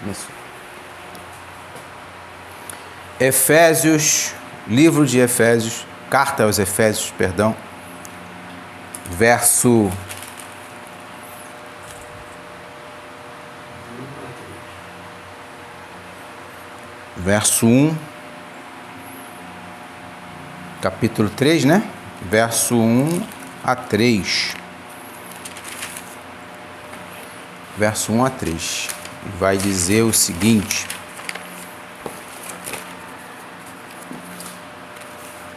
Isso. Efésios, livro de Efésios, carta aos Efésios, perdão, verso 1, capítulo 3, né? Verso 1 a 3. Verso 1 a 3. Vai dizer o seguinte: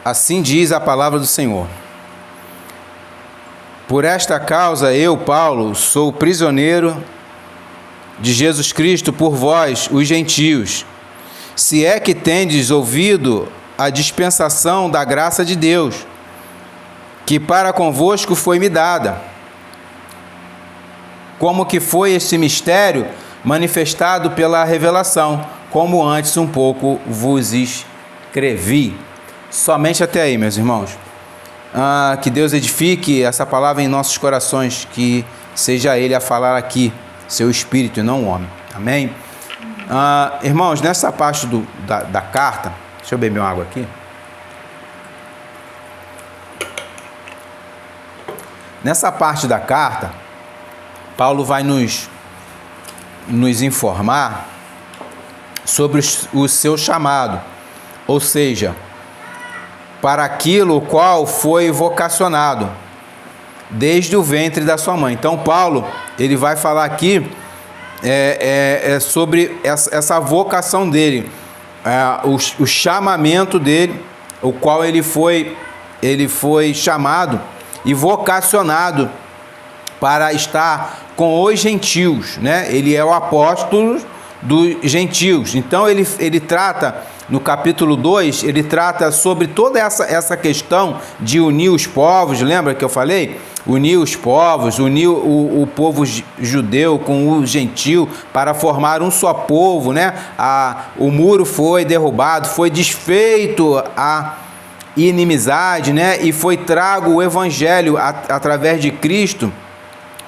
assim diz a palavra do Senhor: por esta causa eu, Paulo, sou prisioneiro de Jesus Cristo por vós, os gentios, se é que tendes ouvido a dispensação da graça de Deus, que para convosco foi-me dada, como que foi este mistério manifestado pela revelação, como antes um pouco vos escrevi. Somente até aí, meus irmãos. Que Deus edifique essa palavra em nossos corações, que seja Ele a falar aqui, seu Espírito e não o homem. Amém? Irmãos, nessa parte da carta, deixa eu beber uma água aqui. Nessa parte da carta, Paulo vai nos informar sobre o seu chamado, ou seja, para aquilo qual foi vocacionado desde o ventre da sua mãe. Então Paulo, ele vai falar aqui sobre essa vocação dele, o chamamento dele, o qual ele foi chamado e vocacionado para estar com os gentios, né? Ele é o apóstolo dos gentios. Então ele trata, no capítulo 2, ele trata sobre toda essa questão de unir os povos. Lembra que eu falei? Unir os povos, unir o povo judeu com o gentil para formar um só povo, né? O muro foi derrubado, foi desfeito a inimizade, né? E foi trago o evangelho através de Cristo,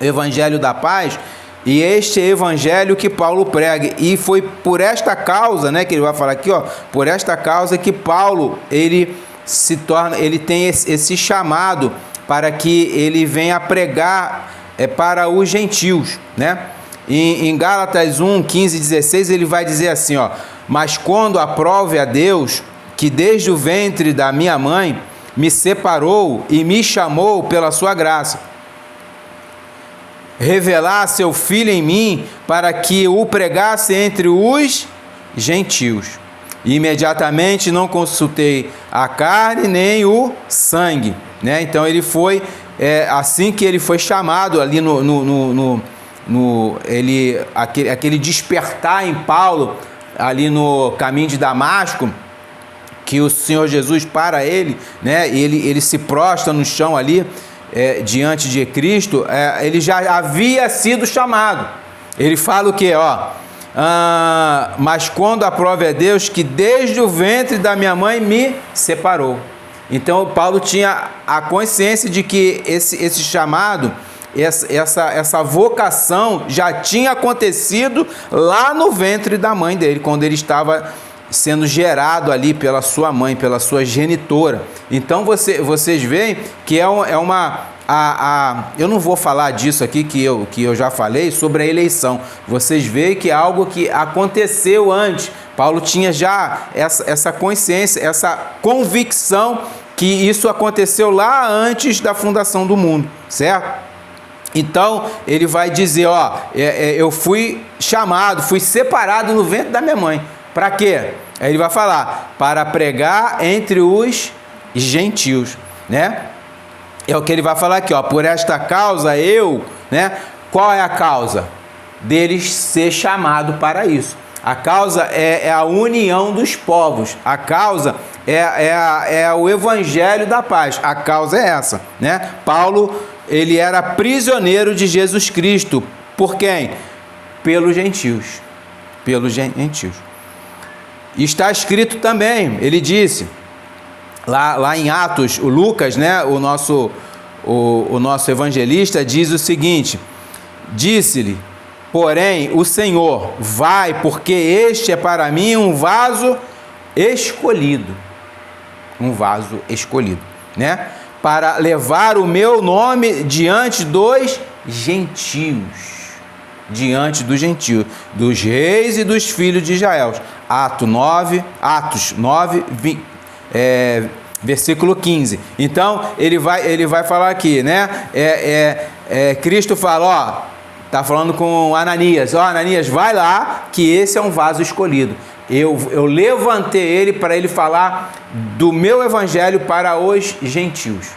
evangelho da paz. E este evangelho que Paulo prega, e foi por esta causa, né, que ele vai falar aqui, ó, por esta causa que Paulo, ele tem esse chamado para que ele venha pregar para os gentios, né? Em Gálatas 1, 15 e 16, ele vai dizer assim, ó: mas quando aprove a Deus, que desde o ventre da minha mãe me separou e me chamou pela sua graça, revelar seu Filho em mim, para que o pregasse entre os gentios. Imediatamente não consultei a carne nem o sangue, né? Então ele foi, assim que ele foi chamado ali aquele despertar em Paulo, ali no caminho de Damasco, que o Senhor Jesus para ele, né? Ele se prostra no chão ali, diante de Cristo. Ele já havia sido chamado. Ele fala o que? Mas quando aprove a Deus, que desde o ventre da minha mãe me separou. Então Paulo tinha a consciência de que esse chamado, essa vocação já tinha acontecido lá no ventre da mãe dele, quando ele estava sendo gerado ali pela sua mãe, pela sua genitora. Então vocês veem que eu não vou falar disso aqui, que eu já falei sobre a eleição. Vocês veem que é algo que aconteceu antes. Paulo tinha já essa consciência, essa convicção que isso aconteceu lá antes da fundação do mundo, certo? Então ele vai dizer, eu fui chamado, fui separado no ventre da minha mãe. Para quê? Aí ele vai falar, para pregar entre os gentios, né? É o que ele vai falar aqui, por esta causa eu, né? Qual é a causa? Deles ser chamado para isso. A causa é a união dos povos. A causa é o evangelho da paz. A causa é essa, né? Paulo, ele era prisioneiro de Jesus Cristo. Por quem? Pelos gentios. Pelos gentios. Está escrito também, ele disse, lá em Atos, o Lucas, né, o nosso evangelista, diz o seguinte: disse-lhe, porém, o Senhor, vai, porque este é para mim um vaso escolhido. Um vaso escolhido, né? Para levar o meu nome diante dos gentios. Diante dos gentios, dos reis e dos filhos de Israel. Atos 9, versículo 15. Então, ele vai falar aqui, né? Cristo fala, ó, tá falando com Ananias, ó, Ananias, vai lá, que esse é um vaso escolhido. Eu levantei ele para ele falar do meu evangelho para os gentios.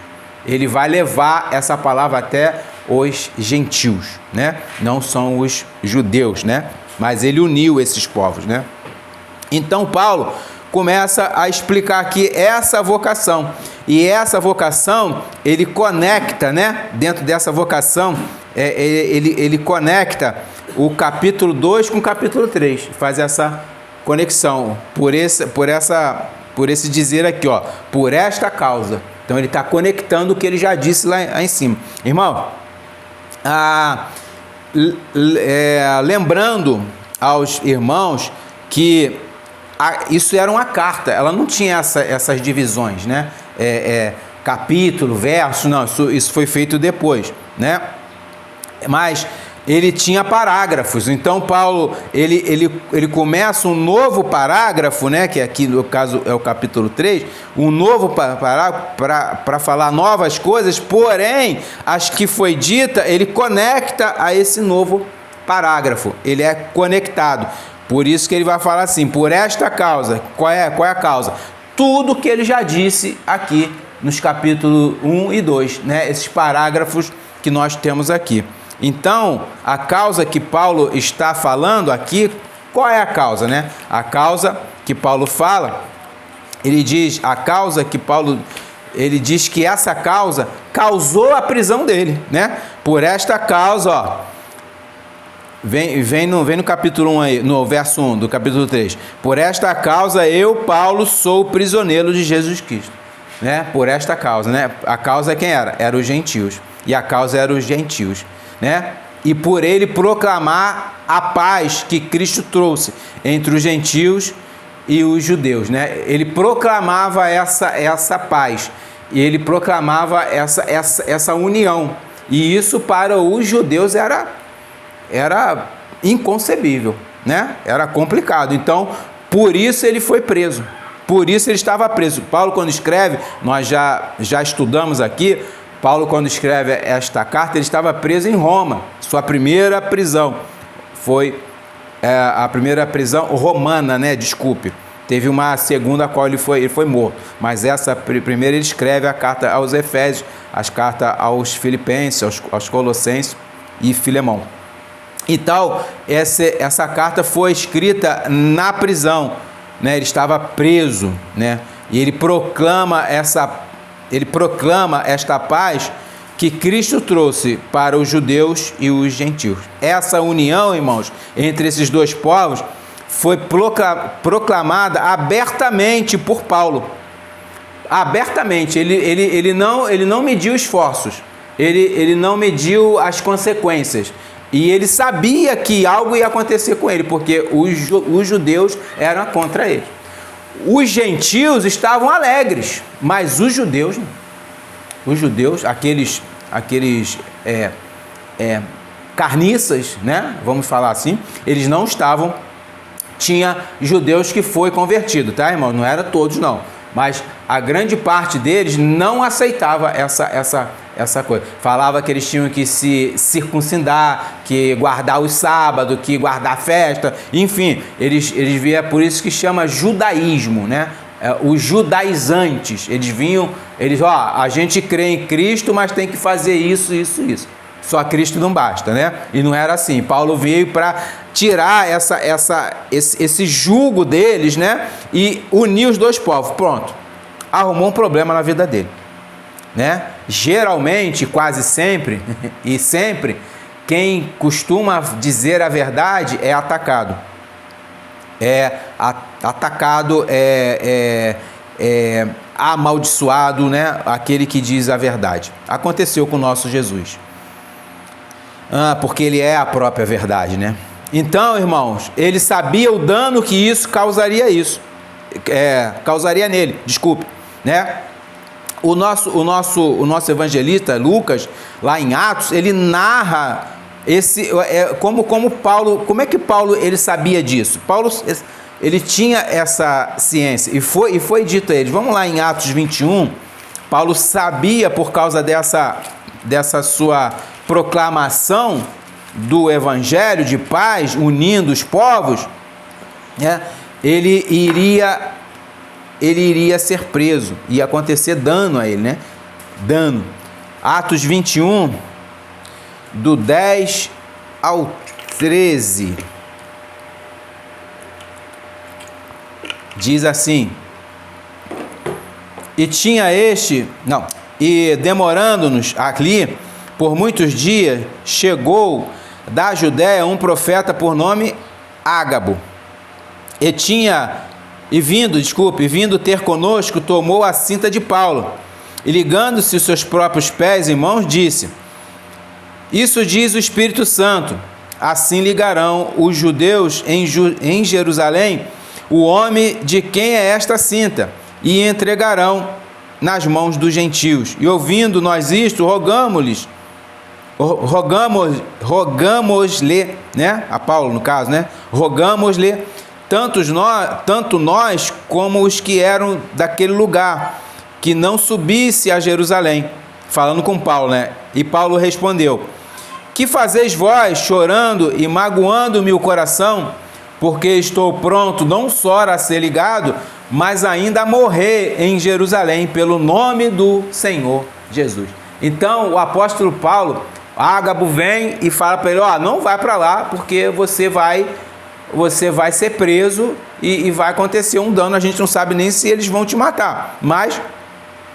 Ele vai levar essa palavra até os gentios, né? Não são os judeus, né? Mas ele uniu esses povos, né? Então Paulo começa a explicar aqui essa vocação. E essa vocação, ele conecta, né? Dentro dessa vocação, ele conecta o capítulo 2 com o capítulo 3. Faz essa conexão. Por esse dizer aqui, ó. Por esta causa. Então ele está conectando o que ele já disse lá em cima. Irmão, lembrando aos irmãos que isso era uma carta, ela não tinha essas divisões, né? Capítulo, verso, não, isso foi feito depois, né? Mas ele tinha parágrafos. Então Paulo ele começa um novo parágrafo, né, que aqui no caso é o capítulo 3, um novo parágrafo para falar novas coisas, porém as que foi dita, ele conecta a esse novo parágrafo, ele é conectado. Por isso que ele vai falar assim, por esta causa. Qual é a causa? Tudo que ele já disse aqui nos capítulos 1 e 2, né, esses parágrafos que nós temos aqui. Então, a causa que Paulo está falando aqui, qual é a causa, né? A causa que Paulo fala, ele diz que essa causa causou a prisão dele, né? Por esta causa, ó, vem no capítulo 1 aí, no verso 1 do capítulo 3. Por esta causa eu, Paulo, sou prisioneiro de Jesus Cristo, né? Por esta causa, né? A causa quem era? Era os gentios. E a causa era os gentios, né? E por ele proclamar a paz que Cristo trouxe entre os gentios e os judeus, né? Ele proclamava essa paz e ele proclamava essa união, e isso para os judeus era inconcebível, né? Era complicado. Então, por isso ele foi preso. Por isso ele estava preso. Paulo, quando escreve, nós já estudamos aqui, Paulo, quando escreve esta carta, ele estava preso em Roma. Sua primeira prisão foi a primeira prisão romana, né? Desculpe. Teve uma segunda a qual ele foi morto. Mas essa primeira ele escreve a carta aos Efésios, as cartas aos Filipenses, aos Colossenses e Filemão. Então, essa carta foi escrita na prisão, né? Ele estava preso, né? E ele proclama esta paz que Cristo trouxe para os judeus e os gentios. Essa união, irmãos, entre esses dois povos foi proclamada abertamente por Paulo. Abertamente. Ele não mediu esforços. Ele não mediu as consequências. E ele sabia que algo ia acontecer com ele, porque os judeus eram contra ele. Os gentios estavam alegres, mas os judeus, aqueles carniças, né? Vamos falar assim, eles não estavam. Tinha judeus que foi convertido, tá, irmão? Não era todos, não. Mas a grande parte deles não aceitava essa coisa. Falava que eles tinham que se circuncidar, que guardar os sábados, que guardar a festa, enfim, eles viam, por isso que chama judaísmo, né? Os judaizantes, a gente crê em Cristo, mas tem que fazer isso. Só Cristo não basta, né? E não era assim. Paulo veio para tirar esse jugo deles, né? E unir os dois povos. Pronto. Arrumou um problema na vida dele, né? Geralmente, quase sempre, e sempre, quem costuma dizer a verdade é atacado. Amaldiçoado, né? Aquele que diz a verdade. Aconteceu com o nosso Jesus. porque ele é a própria verdade, né? Então, irmãos, ele sabia o dano que isso causaria nele, desculpe, né? O nosso evangelista Lucas, lá em Atos, ele narra como Paulo, como é que Paulo ele sabia disso? Paulo ele tinha essa ciência e foi dito a ele. Vamos lá em Atos 21. Paulo sabia, por causa dessa sua proclamação do evangelho de paz, unindo os povos, né? Ele iria ser preso, ia acontecer dano a ele, né? Dano. Atos 21, do 10 ao 13, diz assim: e demorando-nos ali por muitos dias, chegou da Judéia um profeta por nome Ágabo, vindo ter conosco, tomou a cinta de Paulo, e ligando-se os seus próprios pés e mãos, disse: isso diz o Espírito Santo, assim ligarão os judeus em Jerusalém o homem de quem é esta cinta, e entregarão nas mãos dos gentios. E ouvindo nós isto, rogamos-lhe, né? A Paulo, no caso, né? Rogamos-lhe, tanto nós como os que eram daquele lugar, que não subisse a Jerusalém. Falando com Paulo, né? E Paulo respondeu: que fazeis vós, chorando e magoando-me o coração? Porque estou pronto não só a ser ligado, mas ainda a morrer em Jerusalém, pelo nome do Senhor Jesus. Então, o apóstolo Paulo, Ágabo vem e fala para ele: não vai para lá, porque você vai ser preso e vai acontecer um dano. A gente não sabe nem se eles vão te matar, mas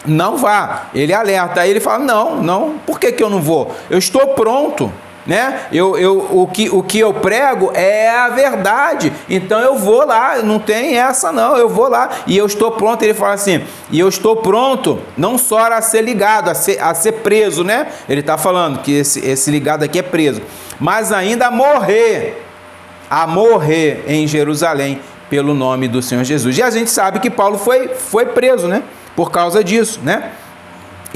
não vá. Ele alerta. Aí ele fala: não, por que eu não vou? Eu estou pronto, né? O que eu prego é a verdade, então eu vou lá, não tem essa não, eu vou lá e eu estou pronto. Ele fala assim: e eu estou pronto não só a ser ligado, a ser preso, né? Ele está falando que esse ligado aqui é preso, mas ainda a morrer em Jerusalém pelo nome do Senhor Jesus. E a gente sabe que Paulo foi preso, né? Por causa disso, né?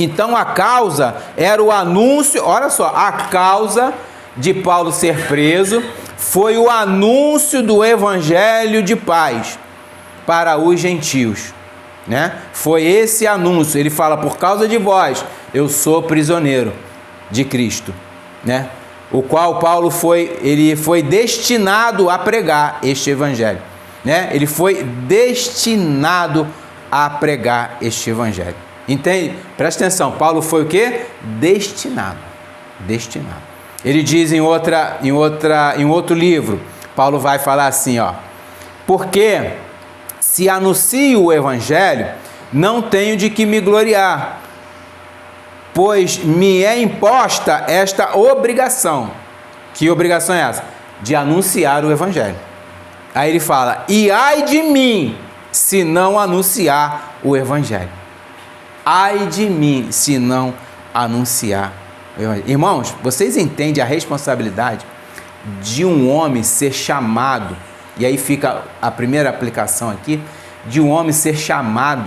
Então a causa era o anúncio, olha só, a causa de Paulo ser preso foi o anúncio do evangelho de paz para os gentios, né? Foi esse anúncio. Ele fala: por causa de vós, eu sou prisioneiro de Cristo, né? O qual Paulo foi destinado a pregar este evangelho, né? Ele foi destinado a pregar este evangelho. Entende? Presta atenção, Paulo foi o quê? Destinado. Ele diz em outro livro, Paulo vai falar assim, porque se anuncio o evangelho, não tenho de que me gloriar, pois me é imposta esta obrigação. Que obrigação é essa? De anunciar o evangelho. Aí ele fala: e ai de mim, se não anunciar o evangelho. Ai de mim, se não anunciar o evangelho. Irmãos, vocês entendem a responsabilidade de um homem ser chamado, e aí fica a primeira aplicação aqui, de um homem ser chamado,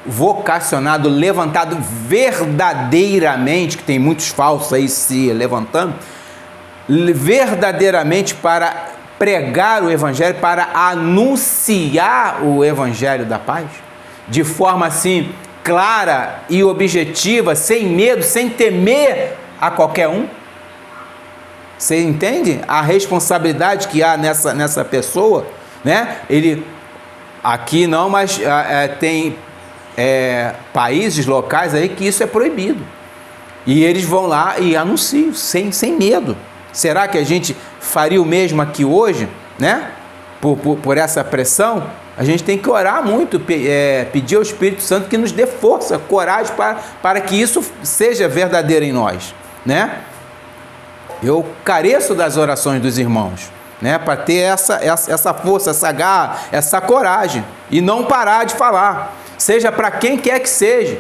vocacionado, levantado verdadeiramente, que tem muitos falsos aí se levantando, verdadeiramente para pregar o evangelho, para anunciar o evangelho da paz, de forma assim clara e objetiva, sem medo, sem temer a qualquer um. Você entende a responsabilidade que há nessa pessoa, né? Ele, aqui não, mas tem países locais aí que isso é proibido. E eles vão lá e anunciam, sem medo. Será que a gente faria o mesmo aqui hoje, né? Por essa pressão? A gente tem que orar muito, pedir ao Espírito Santo que nos dê força, coragem para que isso seja verdadeiro em nós, né? Eu careço das orações dos irmãos, né? Para ter essa força, essa garra, essa coragem e não parar de falar, seja para quem quer que seja,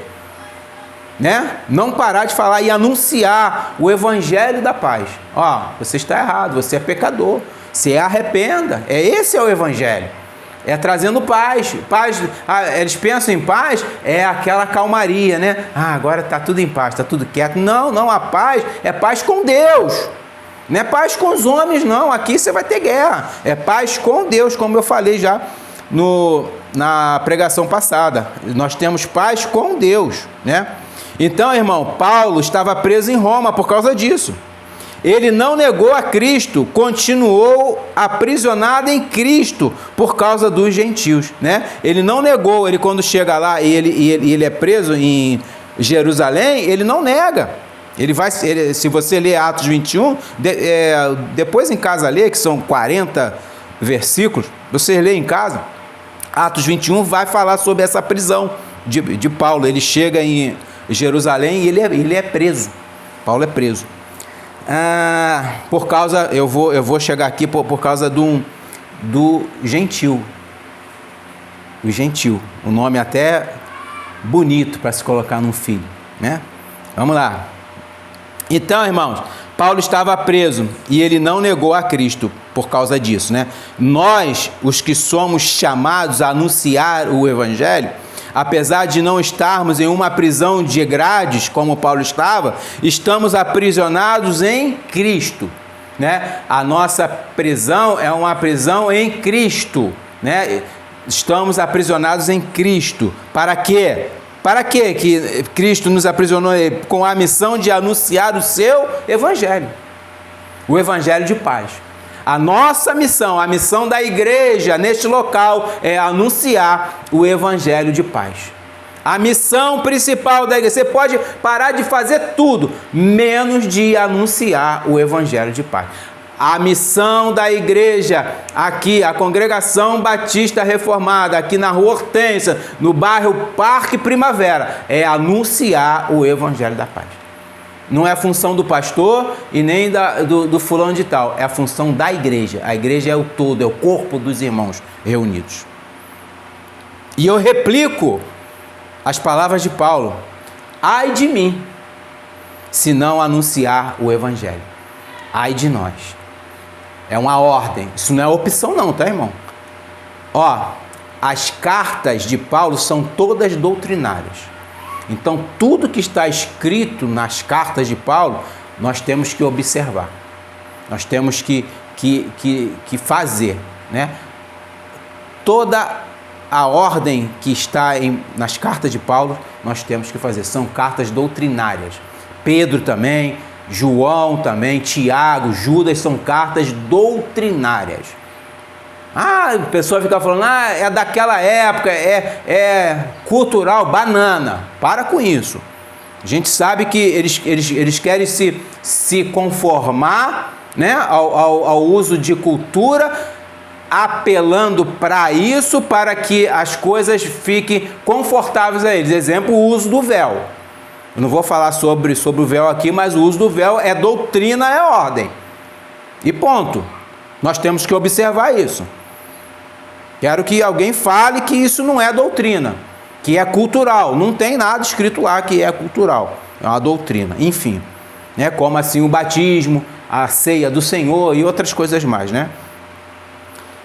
né? Não parar de falar e anunciar o evangelho da paz. Ó, você está errado, você é pecador, se arrependa. Esse é o evangelho. É trazendo paz. Paz, eles pensam em paz, é aquela calmaria, né? Agora está tudo em paz, está tudo quieto. Não, a paz é paz com Deus. Não é paz com os homens, não. Aqui você vai ter guerra. É paz com Deus, como eu falei já na pregação passada. Nós temos paz com Deus, né? Então, irmão, Paulo estava preso em Roma por causa disso. Ele não negou a Cristo, continuou aprisionado em Cristo por causa dos gentios, né? Ele não negou, ele quando chega lá e ele é preso em Jerusalém, ele não nega. Se você ler Atos 21, depois em casa ler, que são 40 versículos, você lê em casa, Atos 21 vai falar sobre essa prisão de Paulo. Ele chega em Jerusalém e ele é preso. Paulo é preso. Por causa, eu vou chegar aqui por causa do gentil. O gentil, um nome até bonito para se colocar num filho, né? Vamos lá. Então, irmãos, Paulo estava preso e ele não negou a Cristo por causa disso, né? Nós, os que somos chamados a anunciar o evangelho, apesar de não estarmos em uma prisão de grades, como Paulo estava, estamos aprisionados em Cristo, né? A nossa prisão é uma prisão em Cristo, né? Estamos aprisionados em Cristo. Para quê? Para quê que Cristo nos aprisionou? Com a missão de anunciar o seu evangelho, o evangelho de paz. A nossa missão, a missão da igreja neste local é anunciar o evangelho de paz. A missão principal da igreja, você pode parar de fazer tudo, menos de anunciar o evangelho de paz. A missão da igreja aqui, a Congregação Batista Reformada, aqui na Rua Hortência, no bairro Parque Primavera, é anunciar o evangelho da paz. Não é a função do pastor e nem do fulano de tal, é a função da igreja. A igreja é o todo, é o corpo dos irmãos reunidos. E eu replico as palavras de Paulo: ai de mim, se não anunciar o evangelho. Ai de nós. É uma ordem, isso não é opção não, tá, irmão? As cartas de Paulo são todas doutrinárias. Então, tudo que está escrito nas cartas de Paulo, nós temos que observar. Nós temos que fazer, né? Toda a ordem que está nas cartas de Paulo, nós temos que fazer. São cartas doutrinárias. Pedro também, João também, Tiago, Judas, são cartas doutrinárias. A pessoa fica falando, é daquela época, é cultural, banana. Para com isso. A gente sabe que eles querem se conformar, né, ao uso de cultura, apelando para isso, para que as coisas fiquem confortáveis a eles. Exemplo, o uso do véu. Eu não vou falar sobre o véu aqui, mas o uso do véu é doutrina, é ordem. E ponto. Nós temos que observar isso. Quero que alguém fale que isso não é doutrina, que é cultural. Não tem nada escrito lá que é cultural. É uma doutrina. Enfim, né? Como assim o batismo, a ceia do Senhor e outras coisas mais, né?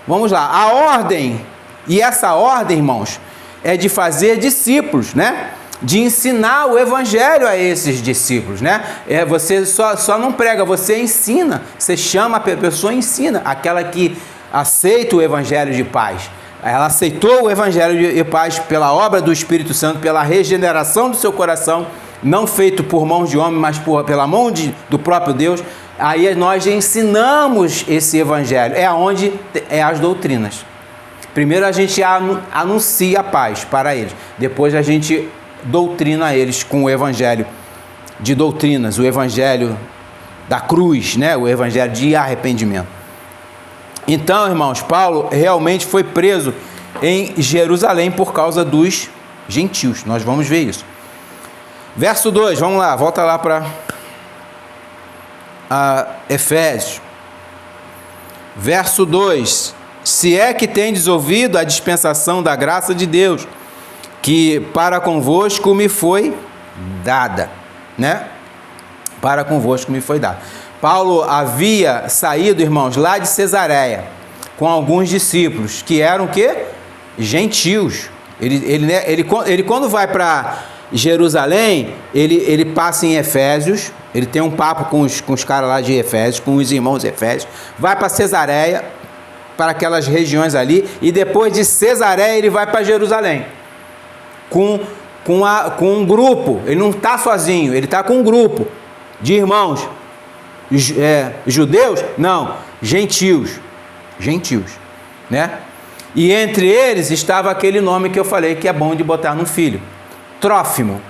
Vamos lá. A ordem, e essa ordem, irmãos, é de fazer discípulos, né? De ensinar o evangelho a esses discípulos, né? Você só não prega, você ensina, você chama a pessoa e ensina, aquela que aceita o evangelho de paz. Ela aceitou o evangelho de paz pela obra do Espírito Santo, pela regeneração do seu coração, não feito por mãos de homem, mas pela mão do próprio Deus. Aí nós ensinamos esse evangelho, é onde é as doutrinas. Primeiro a gente anuncia a paz para eles, depois a gente doutrina eles com o evangelho de doutrinas, o evangelho da cruz, né? O evangelho de arrependimento. Então, irmãos, Paulo realmente foi preso em Jerusalém por causa dos gentios. Nós vamos ver isso. Verso 2, vamos lá, volta lá para Efésios. Verso 2: se é que tendes ouvido a dispensação da graça de Deus, que para convosco me foi dada, né? Para convosco me foi dada. Paulo havia saído, irmãos, lá de Cesareia, com alguns discípulos, que eram o quê? Gentios. Ele quando vai para Jerusalém, ele passa em Efésios, ele tem um papo com os caras lá de Efésios, com os irmãos de Efésios, vai para Cesareia, para aquelas regiões ali, e depois de Cesareia ele vai para Jerusalém, com um grupo. Ele não está sozinho, ele está com um grupo de irmãos, judeus? Não, gentios, né? E entre eles estava aquele nome que eu falei que é bom de botar no filho, Trófimo.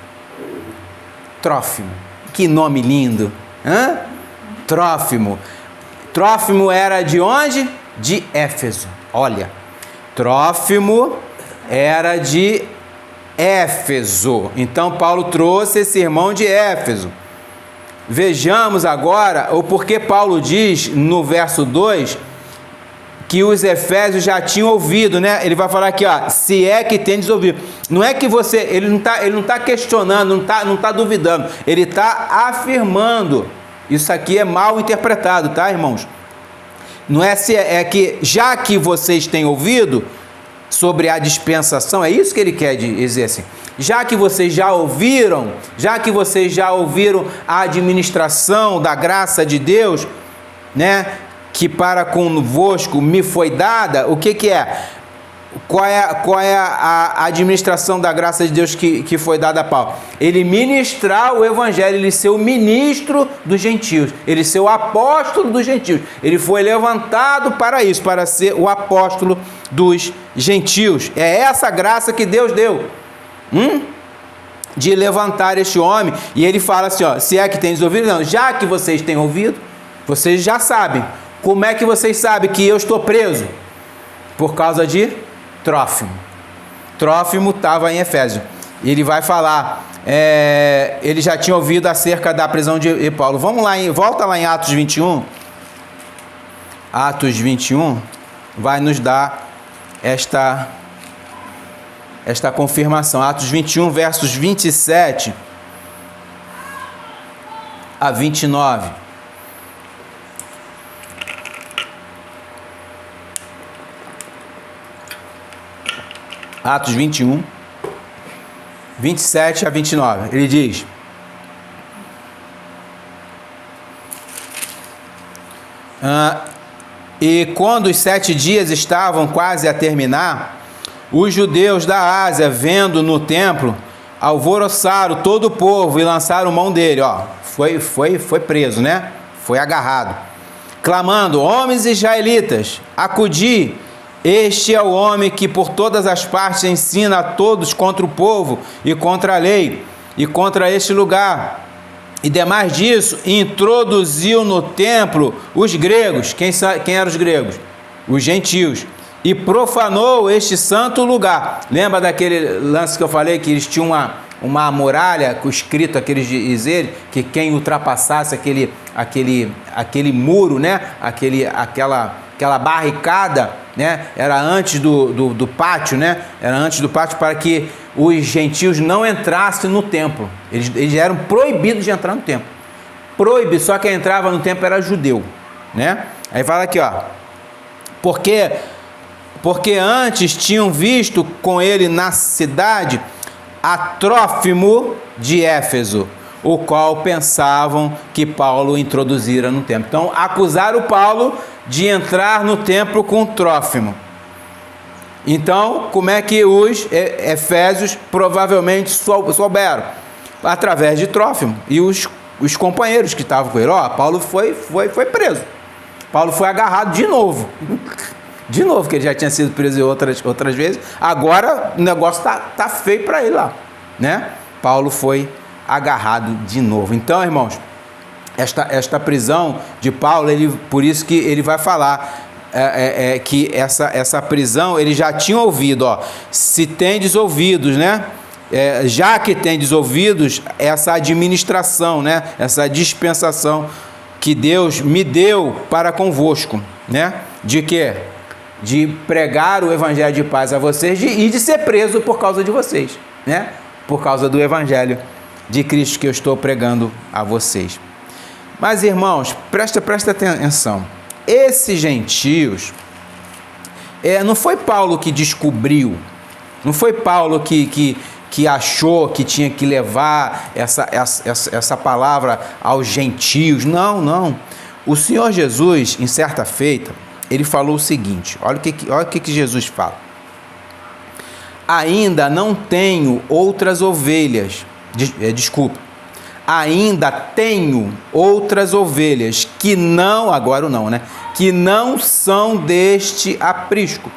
Que nome lindo, hã? Trófimo era de onde? De Éfeso. Olha, Trófimo era de Éfeso. Então Paulo trouxe esse irmão de Éfeso. Vejamos agora o porquê Paulo diz no verso 2 que os efésios já tinham ouvido, né? Ele vai falar aqui, ó, se é que tendes ouvido. Não é que você, ele não tá questionando, não tá duvidando, ele está afirmando. Isso aqui é mal interpretado, tá, irmãos? Não é se é que já que vocês têm ouvido sobre a dispensação, é isso que ele quer dizer assim. Já que vocês já ouviram a administração da graça de Deus, né? Que para convosco me foi dada, o que é? Qual é a administração da graça de Deus que foi dada a Paulo? Ele ministrar o evangelho, ele ser o ministro dos gentios, ele ser o apóstolo dos gentios. Ele foi levantado para isso, para ser o apóstolo dos gentios. É essa graça que Deus deu, de levantar este homem. E ele fala assim, ó, se é que tens ouvido, não, já que vocês têm ouvido, vocês já sabem. Como é que vocês sabem que eu estou preso? Por causa de Trófimo. Trófimo estava em Efésio. Ele vai falar, ele já tinha ouvido acerca da prisão de Paulo. Vamos lá, volta lá em Atos 21. Atos 21 vai nos dar esta confirmação. Atos 21, versos 27 a 29. Atos 21, 27 a 29, ele diz: e quando os 7 dias estavam quase a terminar, os judeus da Ásia, vendo no templo, alvoroçaram todo o povo e lançaram mão dele. Foi preso, né? Foi agarrado, clamando: homens israelitas, acudi. Este é o homem que por todas as partes ensina a todos contra o povo e contra a lei e contra este lugar. E demais disso, introduziu no templo os gregos. Quem eram os gregos? Os gentios. E profanou este santo lugar. Lembra daquele lance que eu falei, que eles tinham uma muralha escrito aqueles dizeres, que quem ultrapassasse aquele muro, né? Aquela barricada, né? Era antes do pátio, né? Era antes do pátio, para que os gentios não entrassem no templo. Eles eram proibidos de entrar no templo. Proibido, só quem entrava no templo era judeu, né? Aí fala aqui, ó. Porque antes tinham visto com ele na cidade a Trófimo de Éfeso, o qual pensavam que Paulo introduzira no templo. Então, acusaram Paulo de entrar no templo com Trófimo. Então, como é que os efésios provavelmente souberam? Através de Trófimo e os companheiros que estavam com ele. Paulo foi preso. Paulo foi agarrado de novo. De novo, que ele já tinha sido preso outras vezes. Agora o negócio tá feio para ele lá, né? Paulo foi agarrado de novo. Então, irmãos, esta prisão de Paulo, por isso que ele vai falar que essa prisão, ele já tinha ouvido, se tendes ouvidos, né? Já que tendes ouvidos, essa administração, né? Essa dispensação que Deus me deu para convosco, né? De quê? De pregar o evangelho de paz a vocês e de ser preso por causa de vocês, né? Por causa do evangelho de Cristo que eu estou pregando a vocês. Mas, irmãos, presta atenção. Esses gentios, não foi Paulo que descobriu, não foi Paulo que achou que tinha que levar essa palavra aos gentios. Não. O Senhor Jesus, em certa feita, ele falou o seguinte, olha o que Jesus fala. Ainda não tenho outras ovelhas, ainda tenho outras ovelhas que não, agora não, né? Que não são deste aprisco.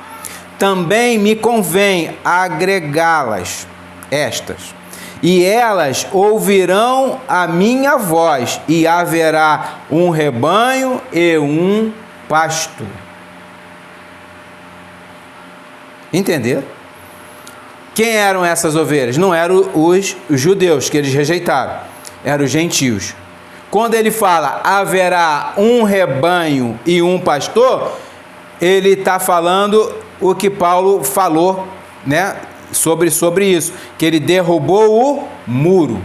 Também me convém agregá-las, estas, e elas ouvirão a minha voz, e haverá um rebanho e um pastor. Entenderam? Quem eram essas ovelhas? Não eram os judeus, que eles rejeitaram, eram os gentios. Quando ele fala haverá um rebanho e um pastor, ele está falando o que Paulo falou, né, sobre isso, que ele derrubou o muro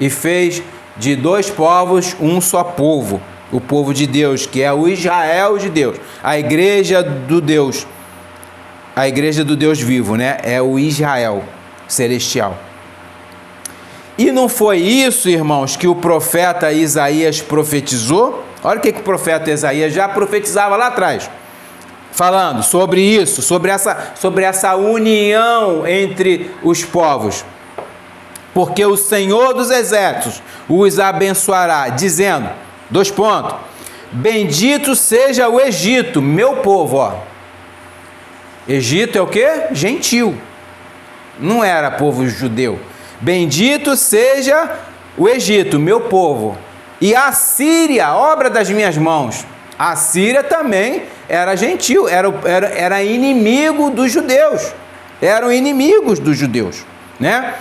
e fez de dois povos um só povo, o povo de Deus, que é o Israel de Deus, a igreja do Deus vivo, né? É o Israel celestial. E não foi isso, irmãos, que o profeta Isaías profetizou? Olha o que o profeta Isaías já profetizava lá atrás, falando sobre isso, sobre essa união entre os povos. Porque o Senhor dos Exércitos os abençoará, dizendo, bendito seja o Egito, meu povo, ó. Egito é o quê? Gentil. Não era povo judeu. Bendito seja o Egito, meu povo. E a Síria, obra das minhas mãos. A Síria também era gentil, era inimigo dos judeus. Eram inimigos dos judeus, né?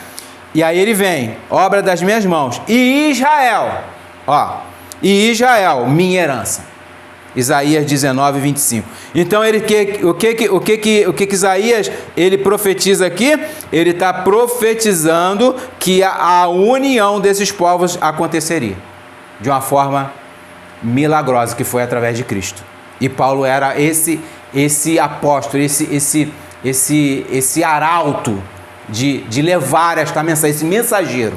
E aí ele vem, obra das minhas mãos. E Israel, minha herança. Isaías 19, 25. Então, o que Isaías ele profetiza aqui? Ele está profetizando que a união desses povos aconteceria de uma forma milagrosa, que foi através de Cristo. E Paulo era esse apóstolo, esse arauto de levar esta mensagem, esse mensageiro,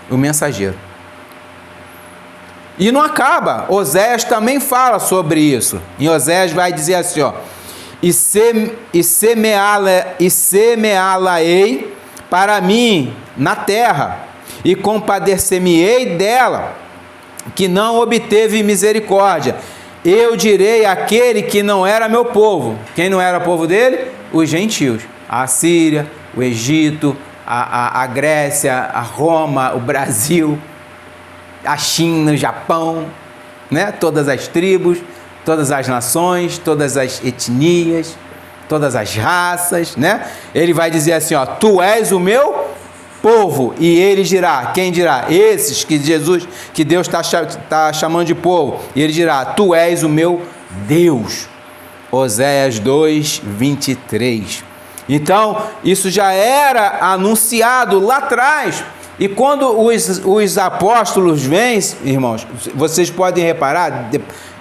o mensageiro. E não acaba, Oséias também fala sobre isso. Em Oséias vai dizer assim, ó, e semeá-la-ei para mim na terra, e compadecer-me-ei dela, que não obteve misericórdia. Eu direi àquele que não era meu povo. Quem não era povo dele? Os gentios. A Síria, o Egito, a Grécia, a Roma, o Brasil, a China, o Japão, né? Todas as tribos, todas as nações, todas as etnias, todas as raças, né? Ele vai dizer assim, ó, tu és o meu povo, e ele dirá, quem dirá? Esses que Deus está chamando de povo, e ele dirá, tu és o meu Deus. Oséias 2, 23. Então, isso já era anunciado lá atrás. E quando os apóstolos vêm, irmãos, vocês podem reparar,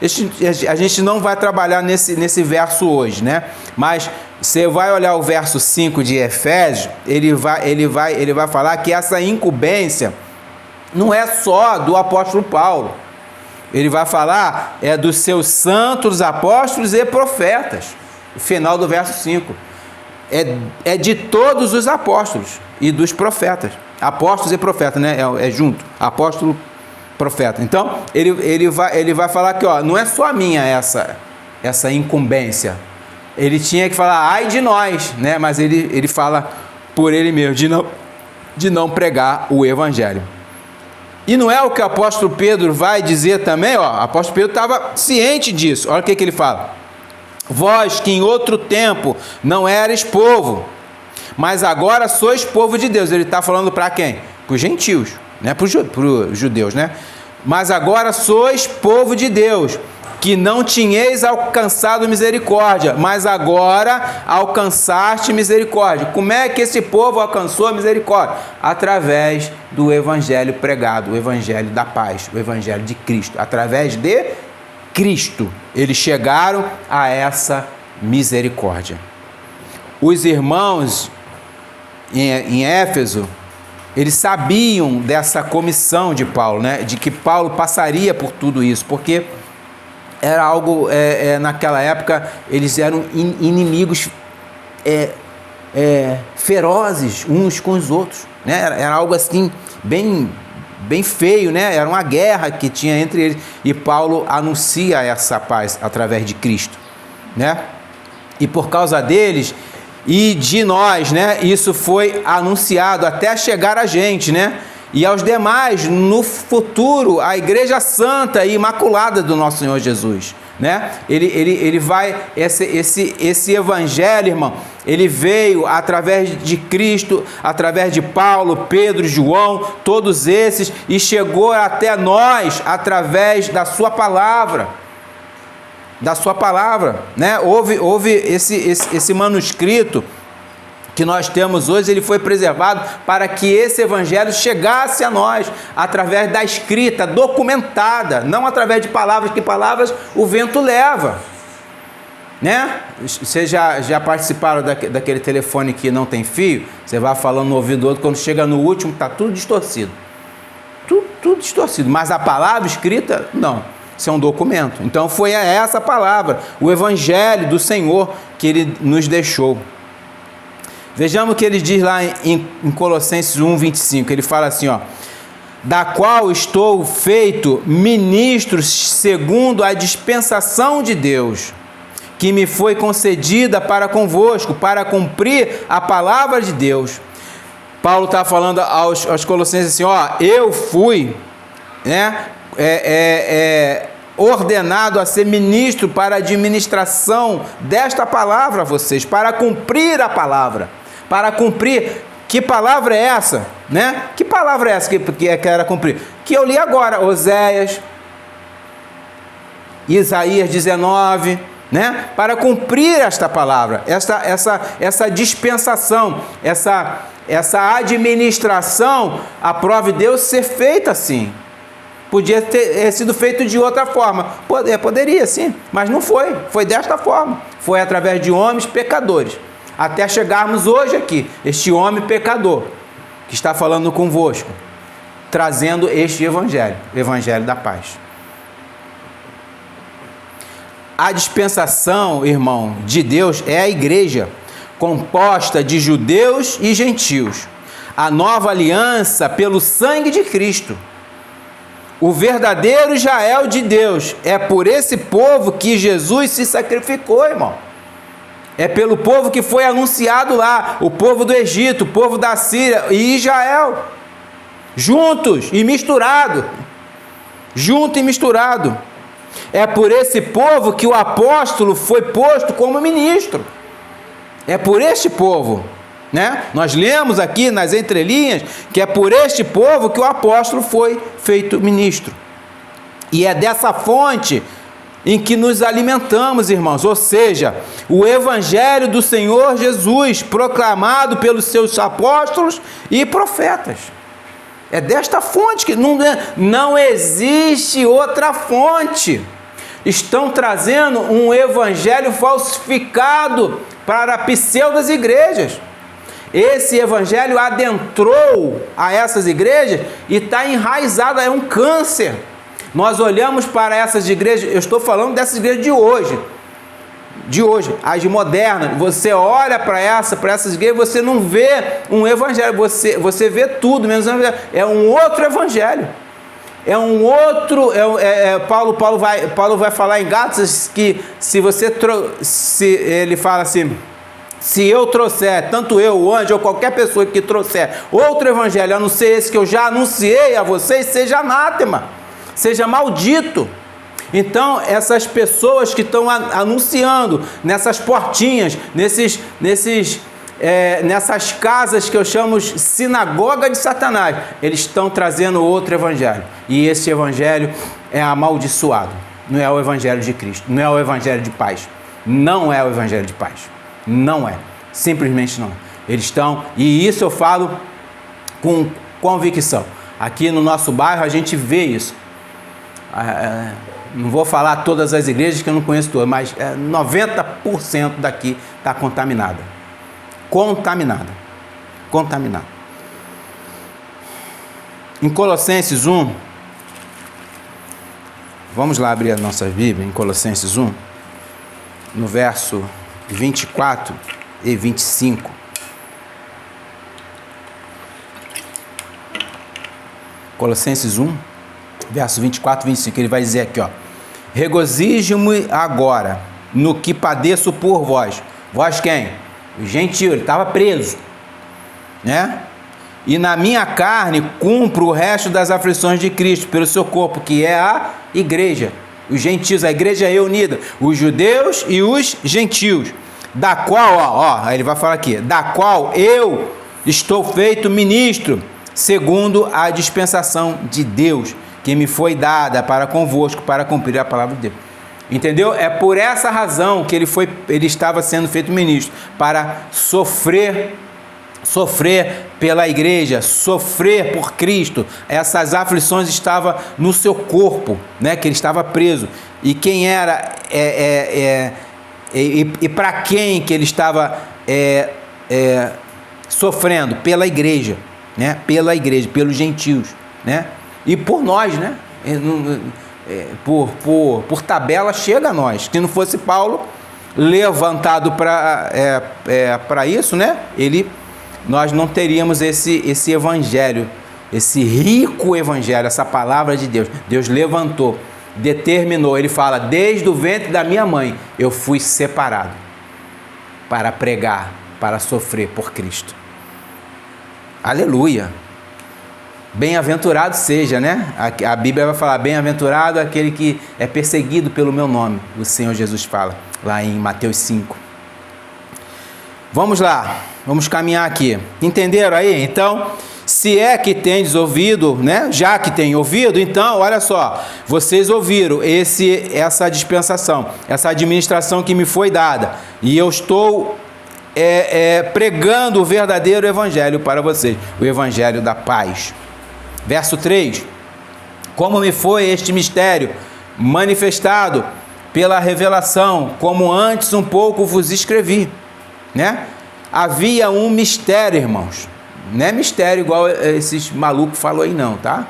a gente não vai trabalhar nesse verso hoje, né? Mas você vai olhar o verso 5 de Efésios, ele vai falar que essa incumbência não é só do apóstolo Paulo. Ele vai falar dos seus santos apóstolos e profetas. O final do verso 5. É de todos os apóstolos e dos profetas. Apóstolos e profetas, né? É junto. Apóstolo, profeta. Então, ele vai falar que, ó, não é só minha essa incumbência. Ele tinha que falar, ai de nós, né? Mas ele fala por ele mesmo, de não pregar o evangelho. E não é o que o apóstolo Pedro vai dizer também, ó. O apóstolo Pedro estava ciente disso. Olha o que ele fala. Vós que em outro tempo não eres povo, mas agora sois povo de Deus. Ele está falando para quem? Para os gentios, né? Para os judeus, né? Mas agora sois povo de Deus, que não tinhais alcançado misericórdia, mas agora alcançaste misericórdia. Como é que esse povo alcançou a misericórdia? Através do evangelho pregado, o evangelho da paz, o evangelho de Cristo. Através de Cristo, eles chegaram a essa misericórdia. Os irmãos em Éfeso, eles sabiam dessa comissão de Paulo, né? De que Paulo passaria por tudo isso, porque era algo, naquela época, eles eram inimigos ferozes uns com os outros, né? Era algo assim, bem feio, né? Era uma guerra que tinha entre eles, e Paulo anuncia essa paz através de Cristo, né? E por causa deles e de nós, né? Isso foi anunciado até chegar a gente, né? E aos demais, no futuro, a Igreja Santa e Imaculada do nosso Senhor Jesus, né? Ele vai, esse evangelho, irmão, ele veio através de Cristo, através de Paulo, Pedro, João, todos esses, e chegou até nós através da sua palavra. Da sua palavra, né? Houve esse manuscrito que nós temos hoje, ele foi preservado para que esse evangelho chegasse a nós através da escrita documentada, não através de palavras, que palavras o vento leva, né? Vocês já participaram daquele telefone que não tem fio? Você vai falando no ouvido do outro, quando chega no último está tudo distorcido, tudo distorcido, mas a palavra escrita, não. Isso é um documento. Então foi essa palavra, o evangelho do Senhor, que ele nos deixou. Vejamos o que ele diz lá em Colossenses 1:25. Ele fala assim, ó: da qual estou feito ministro segundo a dispensação de Deus, que me foi concedida para convosco, para cumprir a palavra de Deus. Paulo está falando aos Colossenses assim, ó: eu fui, né, ordenado a ser ministro para a administração desta palavra a vocês, para cumprir a palavra, para cumprir. Que palavra é essa, né? Que palavra é essa que era cumprir? Que eu li agora, Oséias, Isaías 19, né? Para cumprir esta palavra, essa dispensação, essa administração, aprove Deus ser feita assim. Podia ter sido feito de outra forma. Poderia sim, mas não foi. Foi desta forma. Foi através de homens pecadores. Até chegarmos hoje aqui, este homem pecador, que está falando convosco, trazendo este evangelho, o evangelho da paz. A dispensação, irmão, de Deus é a igreja, composta de judeus e gentios. A nova aliança pelo sangue de Cristo. O verdadeiro Israel de Deus. É por esse povo que Jesus se sacrificou, irmão. É pelo povo que foi anunciado lá, o povo do Egito, o povo da Síria e Israel, juntos e misturado. Junto e misturado. É por esse povo que o apóstolo foi posto como ministro. É por este povo, né? Nós lemos aqui nas entrelinhas que é por este povo que o apóstolo foi feito ministro. E é dessa fonte em que nos alimentamos, irmãos, ou seja, o evangelho do Senhor Jesus, proclamado pelos seus apóstolos e profetas. É desta fonte que não existe outra fonte. Estão trazendo um evangelho falsificado para pseudas igrejas. Esse evangelho adentrou a essas igrejas e está enraizado, é um câncer. Nós olhamos para essas igrejas, eu estou falando dessas igrejas de hoje, as modernas. Você olha para essas igrejas, você não vê um evangelho, você vê tudo menos um evangelho. É um outro evangelho. É um outro. Paulo vai falar em Gálatas que se ele fala assim: se eu trouxer, tanto eu, o anjo, ou qualquer pessoa que trouxer outro evangelho, a não ser esse que eu já anunciei a vocês, seja anátema, seja maldito. Então, essas pessoas que estão anunciando nessas portinhas, nessas casas que eu chamo de sinagoga de Satanás, eles estão trazendo outro evangelho. E esse evangelho é amaldiçoado. não é o evangelho de Cristo, não é o evangelho de paz. Não é o evangelho de paz. Não é. Simplesmente não. Eles estão, e isso eu falo com convicção. Aqui no nosso bairro a gente vê isso. Não vou falar todas as igrejas que eu não conheço todas, mas 90% daqui está contaminada. Contaminada. Em Colossenses 1, vamos lá abrir a nossa Bíblia, em Colossenses 1, no verso 24 e 25. Colossenses 1, verso 24 e 25, ele vai dizer aqui, ó: regozijo-me agora no que padeço por vós. Vós quem? O gentio, ele estava preso, né? E na minha carne cumpro o resto das aflições de Cristo pelo seu corpo, que é a igreja. Os gentios, a igreja reunida, os judeus e os gentios, da qual, ele vai falar aqui, da qual eu estou feito ministro, segundo a dispensação de Deus, que me foi dada para convosco, para cumprir a palavra de Deus. Entendeu? É por essa razão que ele estava sendo feito ministro, para sofrer pela igreja, sofrer por Cristo. Essas aflições estavam no seu corpo, né? Que ele estava preso. E quem era, e para quem que ele estava sofrendo? Pela igreja, né? Pela igreja, pelos gentios, né? E por nós, né? Por tabela chega a nós. Se não fosse Paulo levantado para isso, né? Nós não teríamos esse evangelho, esse rico evangelho, essa palavra de Deus. Deus levantou, determinou. Ele fala: desde o ventre da minha mãe eu fui separado para pregar, para sofrer por Cristo. Aleluia! Bem-aventurado seja, né? A Bíblia vai falar: bem-aventurado aquele que é perseguido pelo meu nome. O Senhor Jesus fala lá em Mateus 5. Vamos lá, vamos caminhar aqui. Entenderam aí? Então, se é que tendes ouvido, né? Já que tem ouvido, então, olha só, vocês ouviram essa dispensação, essa administração que me foi dada, e eu estou pregando o verdadeiro evangelho para vocês, o evangelho da paz. Verso 3: como me foi este mistério manifestado pela revelação, como antes um pouco vos escrevi, né? Havia um mistério, irmãos. Não é mistério igual esses malucos falou aí não, tá?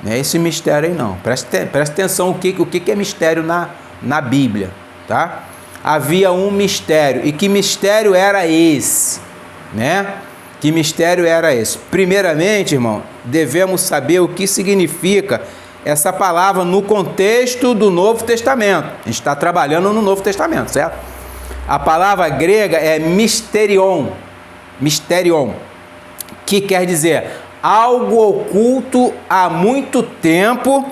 Não é esse mistério aí não. Presta atenção o que é mistério na Bíblia, tá? Havia um mistério. E que mistério era esse, né? Que mistério era esse? Primeiramente, irmão, devemos saber o que significa essa palavra no contexto do Novo Testamento. A gente está trabalhando no Novo Testamento, certo? A palavra grega é mysterion, que quer dizer algo oculto há muito tempo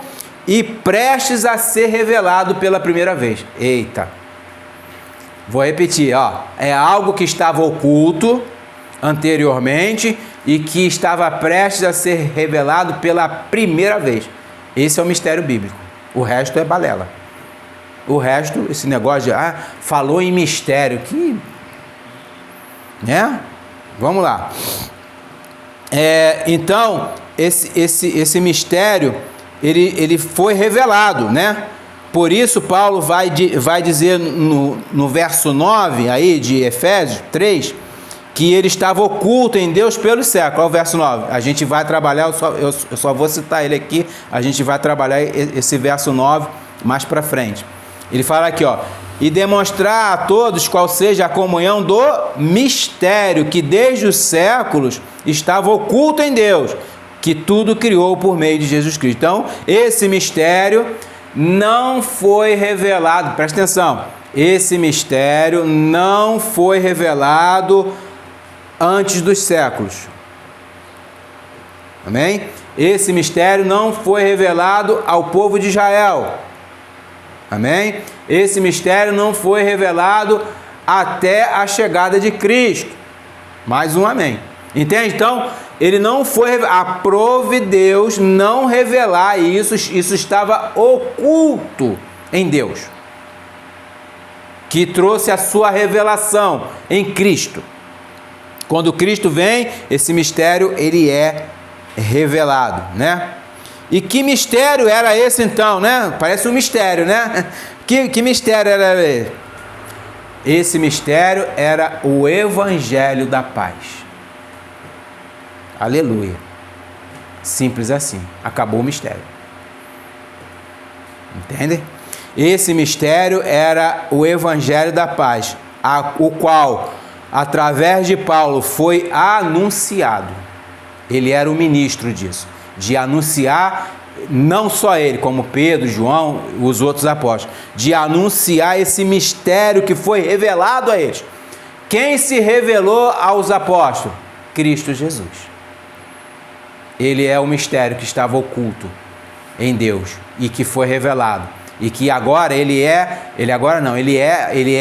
e prestes a ser revelado pela primeira vez. Eita! Vou repetir, é algo que estava oculto anteriormente e que estava prestes a ser revelado pela primeira vez. Esse é o mistério bíblico. O resto é balela. O resto, esse negócio de falou em mistério, que, né? Vamos lá. Então, esse mistério, ele foi revelado, né? Por isso, Paulo vai dizer no verso 9 aí de Efésios 3, que ele estava oculto em Deus pelos séculos. Olha o verso 9. A gente vai trabalhar, eu só vou citar ele aqui, a gente vai trabalhar esse verso 9 mais para frente. Ele fala aqui, e demonstrar a todos qual seja a comunhão do mistério que desde os séculos estava oculto em Deus, que tudo criou por meio de Jesus Cristo. Então, esse mistério não foi revelado, presta atenção, esse mistério não foi revelado antes dos séculos. Amém? Esse mistério não foi revelado ao povo de Israel. Amém? Esse mistério não foi revelado até a chegada de Cristo. Mais um amém. Entende? Então, ele não foi, aprove Deus não revelar isso, isso estava oculto em Deus, que trouxe a sua revelação em Cristo. Quando Cristo vem, esse mistério ele é revelado, né? E que mistério era esse então, né? Parece um mistério, né? Que mistério era esse? Esse mistério era o Evangelho da Paz. Aleluia. Simples assim. Acabou o mistério. Entende? Esse mistério era o Evangelho da Paz, o qual, através de Paulo, foi anunciado. Ele era o ministro disso, de anunciar, não só ele, como Pedro, João, os outros apóstolos, de anunciar esse mistério que foi revelado a eles. Quem se revelou aos apóstolos? Cristo Jesus. Ele é o mistério que estava oculto em Deus e que foi revelado. E que agora ele é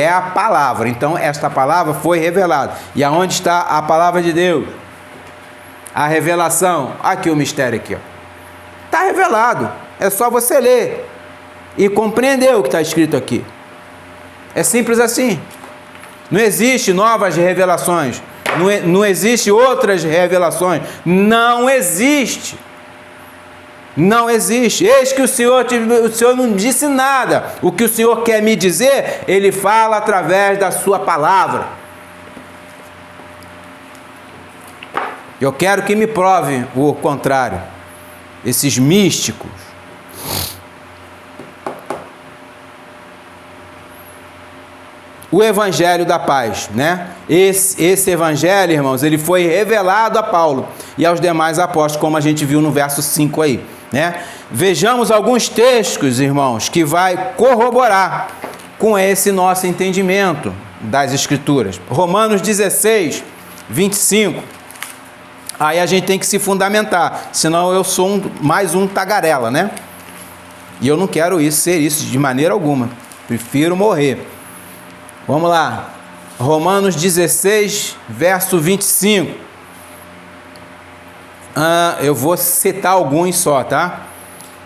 a palavra. Então esta palavra foi revelada. E aonde está a palavra de Deus? A revelação. Aqui o mistério aqui, ó. Está revelado. É só você ler e compreender o que está escrito aqui. É simples assim. Não existe novas revelações. Não existe outras revelações. Não existe. Não existe. Eis que o Senhor não disse nada. O que o Senhor quer me dizer, Ele fala através da sua palavra. Eu quero que me prove o contrário. Esses místicos. O Evangelho da Paz, né? Esse Evangelho, irmãos, ele foi revelado a Paulo e aos demais apóstolos, como a gente viu no verso 5 aí, né? Vejamos alguns textos, irmãos, que vai corroborar com esse nosso entendimento das Escrituras. Romanos 16, 25. Aí a gente tem que se fundamentar, senão eu sou mais um tagarela, né? E eu não quero ser isso de maneira alguma. Prefiro morrer. Vamos lá. Romanos 16, verso 25. Eu vou citar alguns só, tá?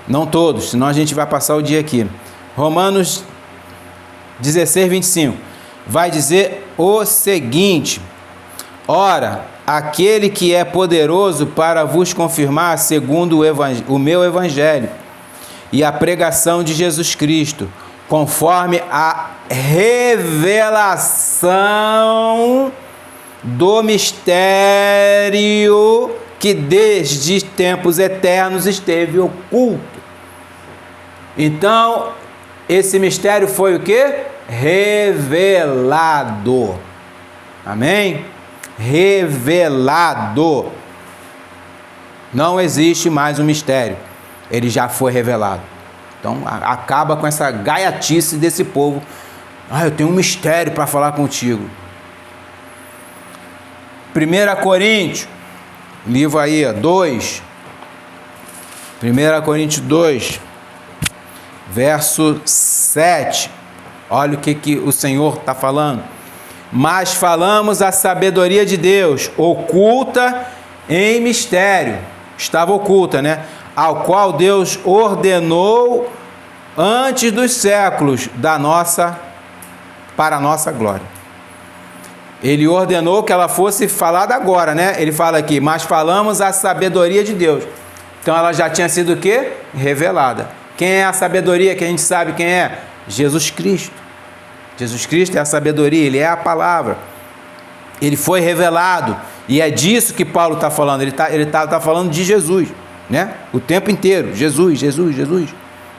Não todos, senão a gente vai passar o dia aqui. Romanos 16, 25. Vai dizer o seguinte: ora, aquele que é poderoso para vos confirmar segundo o meu evangelho e a pregação de Jesus Cristo, conforme a revelação do mistério que desde tempos eternos esteve oculto. Então, esse mistério foi o quê? Revelado. Amém? Revelado. Não existe mais um mistério. Ele já foi revelado. Então, acaba com essa gaiatice desse povo. Eu tenho um mistério para falar contigo. 1 Coríntios, livro aí, 2. 1 Coríntios 2, verso 7. Olha o que o Senhor está falando. Mas falamos a sabedoria de Deus, oculta em mistério. Estava oculta, né? Ao qual Deus ordenou antes dos séculos para a nossa glória. Ele ordenou que ela fosse falada agora, né? Ele fala aqui, mas falamos a sabedoria de Deus. Então ela já tinha sido o quê? Revelada. Quem é a sabedoria que a gente sabe quem é? Jesus Cristo. Jesus Cristo é a sabedoria, Ele é a palavra. Ele foi revelado. E é disso que Paulo está falando. Ele tá falando de Jesus, né? O tempo inteiro. Jesus, Jesus, Jesus,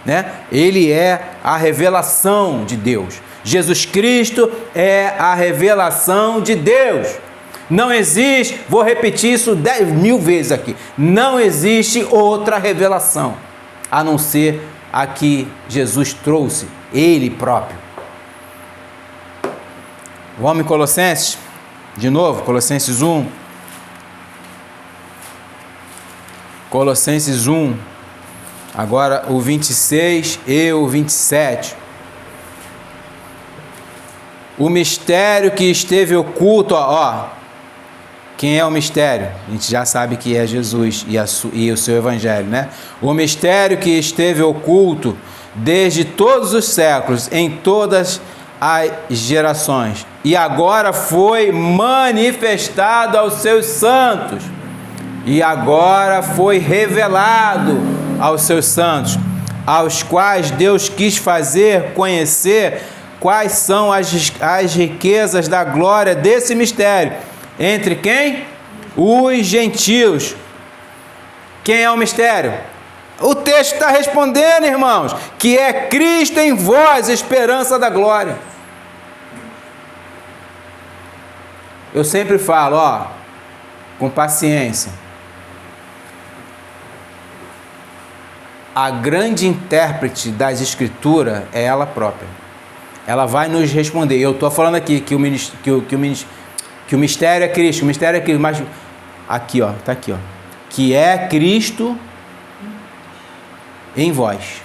né? Ele é a revelação de Deus. Jesus Cristo é a revelação de Deus. Não existe, vou repetir isso 10.000 vezes aqui, não existe outra revelação a não ser a que Jesus trouxe, Ele próprio. Vamos em Colossenses, de novo, Colossenses 1. Colossenses 1, agora o 26 e o 27. O mistério que esteve oculto, quem é o mistério? A gente já sabe que é Jesus e o seu evangelho, né? O mistério que esteve oculto desde todos os séculos, em todas as gerações, e agora foi manifestado aos seus santos, e agora foi revelado aos seus santos, aos quais Deus quis fazer conhecer quais são as riquezas da glória desse mistério. Entre quem? Os gentios. Quem é o mistério? O texto está respondendo, irmãos, que é Cristo em vós, esperança da glória. Eu sempre falo, com paciência, a grande intérprete das Escrituras é ela própria. Ela vai nos responder. Eu estou falando aqui que o mistério é Cristo, o mistério é Cristo, mas aqui, está aqui, que é Cristo em vós,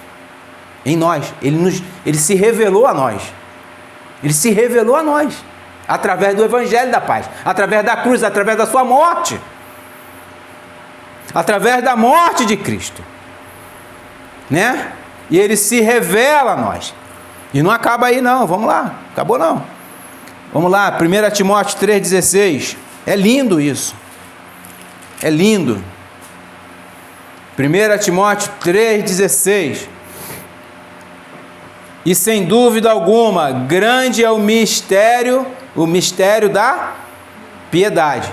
em nós. Ele se revelou a nós. Ele se revelou a nós através do Evangelho da paz, através da cruz, através da sua morte, através da morte de Cristo, né? E ele se revela a nós. E não acaba aí não, vamos lá, acabou não. Vamos lá, 1 Timóteo 3,16. É lindo isso. É lindo. 1 Timóteo 3,16. E sem dúvida alguma, grande é o mistério da piedade.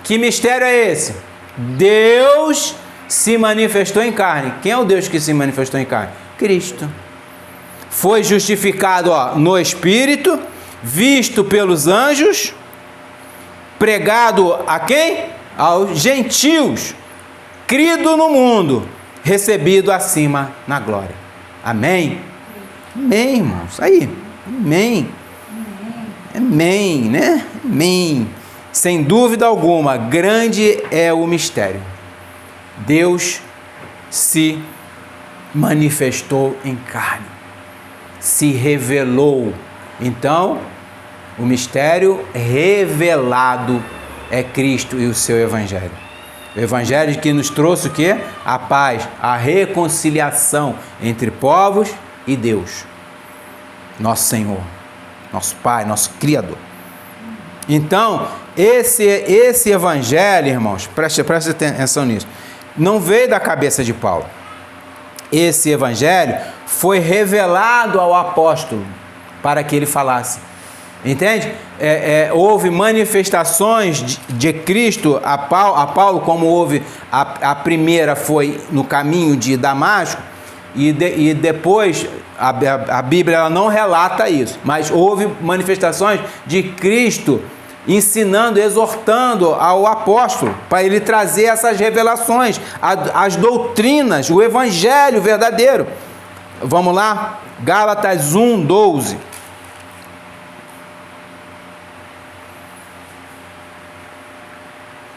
Que mistério é esse? Deus se manifestou em carne. Quem é o Deus que se manifestou em carne? Cristo. Foi justificado no Espírito, visto pelos anjos, pregado a quem? Aos gentios, crido no mundo, recebido acima na glória. Amém? Amém, irmãos. Aí, amém. Amém, né? Amém. Sem dúvida alguma, grande é o mistério. Deus se manifestou em carne, se revelou. Então, o mistério revelado é Cristo e o seu Evangelho. O Evangelho que nos trouxe o quê? A paz, a reconciliação entre povos e Deus, nosso Senhor, nosso Pai, nosso Criador. Então, esse Evangelho, irmãos, preste atenção nisso, não veio da cabeça de Paulo. Esse Evangelho foi revelado ao apóstolo para que ele falasse. Entende? Houve manifestações de Cristo a Paulo, como houve a primeira foi no caminho de Damasco, e depois a Bíblia ela não relata isso, mas houve manifestações de Cristo ensinando, exortando ao apóstolo, para ele trazer essas revelações, as doutrinas, o Evangelho verdadeiro. Vamos lá? Gálatas 1:12.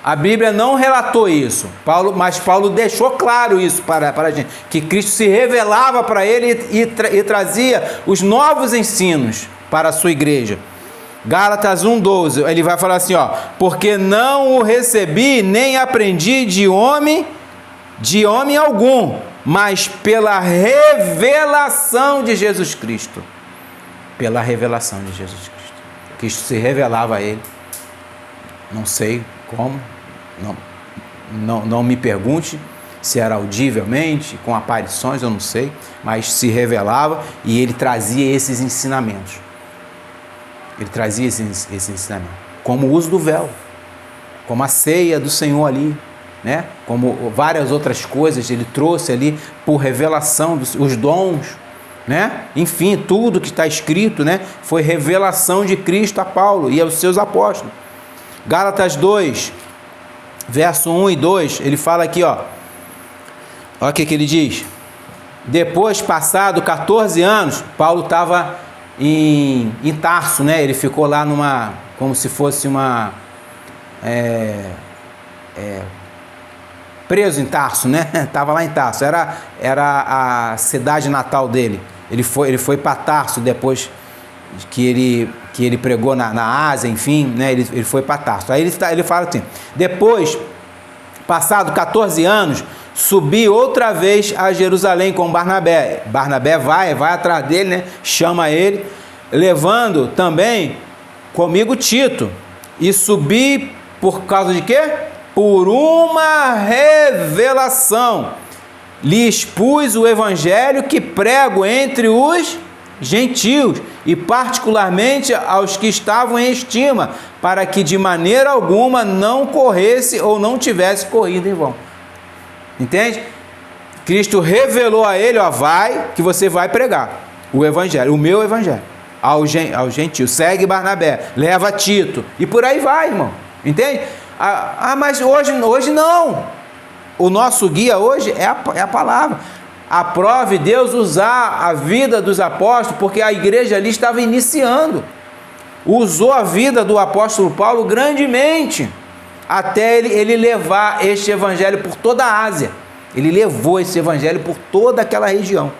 A Bíblia não relatou isso, mas Paulo deixou claro isso para a gente, que Cristo se revelava para ele e trazia os novos ensinos para a sua igreja. Gálatas 1:12, ele vai falar assim, porque não o recebi nem aprendi de homem algum, mas pela revelação de Jesus Cristo. Pela revelação de Jesus Cristo. Cristo se revelava a ele. Não sei como, não me pergunte se era audivelmente, com aparições, eu não sei, mas se revelava e ele trazia esses ensinamentos. Ele trazia esse ensinamento, como o uso do véu, como a ceia do Senhor ali, né? Como várias outras coisas ele trouxe ali por revelação, os dons, né? Enfim, tudo que está escrito, né? Foi revelação de Cristo a Paulo e aos seus apóstolos. Gálatas 2, verso 1 e 2, ele fala aqui, olha o que ele diz. Depois, passado 14 anos, Paulo estava em Tarso, né? Ele ficou lá como se fosse preso em Tarso, né? Estava lá em Tarso, era a cidade natal dele. Ele foi para Tarso depois que ele pregou na Ásia, enfim, né? Ele foi para Tarso. Aí ele fala assim: depois, passado 14 anos, subi outra vez a Jerusalém com Barnabé. Barnabé vai atrás dele, né? Chama ele, levando também comigo Tito. E subi por causa de quê? Por uma revelação. Lhe expus o evangelho que prego entre os gentios, e particularmente aos que estavam em estima, para que de maneira alguma não corresse ou não tivesse corrido em vão. Entende? Cristo revelou a ele, ó, vai, que você vai pregar o evangelho, o meu evangelho, aos gentios. Segue Barnabé, leva Tito, e por aí vai, irmão. Entende? Mas hoje não. O nosso guia hoje é a palavra. Aprove Deus usar a vida dos apóstolos, porque a igreja ali estava iniciando. Usou a vida do apóstolo Paulo grandemente, até ele levar este evangelho por toda a Ásia. Ele levou esse evangelho por toda aquela região,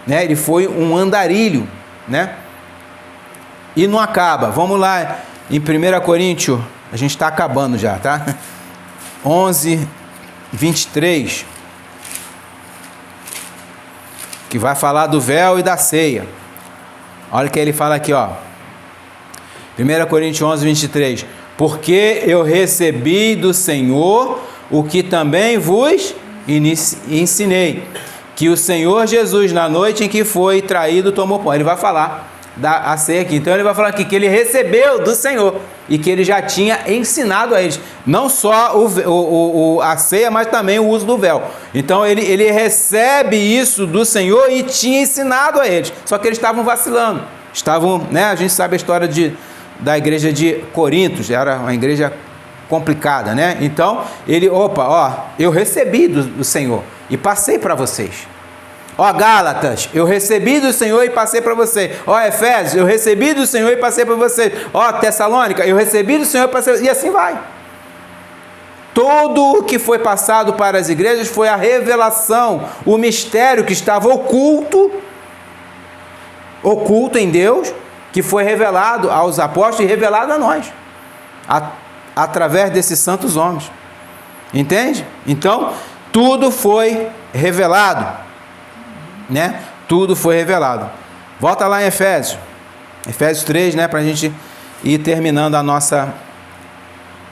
né? Ele foi um andarilho, né? E não acaba. Vamos lá em 1 Coríntios, a gente está acabando já, tá? 11, 23, que vai falar do véu e da ceia. Olha o que ele fala aqui, ó. 1 Coríntios 11, 23. Porque eu recebi do Senhor o que também vos ensinei, que o Senhor Jesus, na noite em que foi traído, tomou pão. Ele vai falar da ceia aqui. Então ele vai falar aqui que ele recebeu do Senhor e que ele já tinha ensinado a eles, não só a ceia, mas também o uso do véu. Então ele recebe isso do Senhor e tinha ensinado a eles, só que eles estavam vacilando, né? A gente sabe a história da igreja de Corinto, era uma igreja complicada, né? Então eu recebi do Senhor e passei para vocês. Ó Gálatas, eu recebi do Senhor e passei para você. Ó Efésios, eu recebi do Senhor e passei para você. Ó Tessalônica, eu recebi do Senhor e passei. E assim vai. Tudo o que foi passado para as igrejas foi a revelação, o mistério que estava oculto em Deus, que foi revelado aos apóstolos e revelado a nós, através desses santos homens. Entende? Então, tudo foi revelado. Né? Tudo foi revelado. Volta lá em Efésios 3, né? Para a gente ir terminando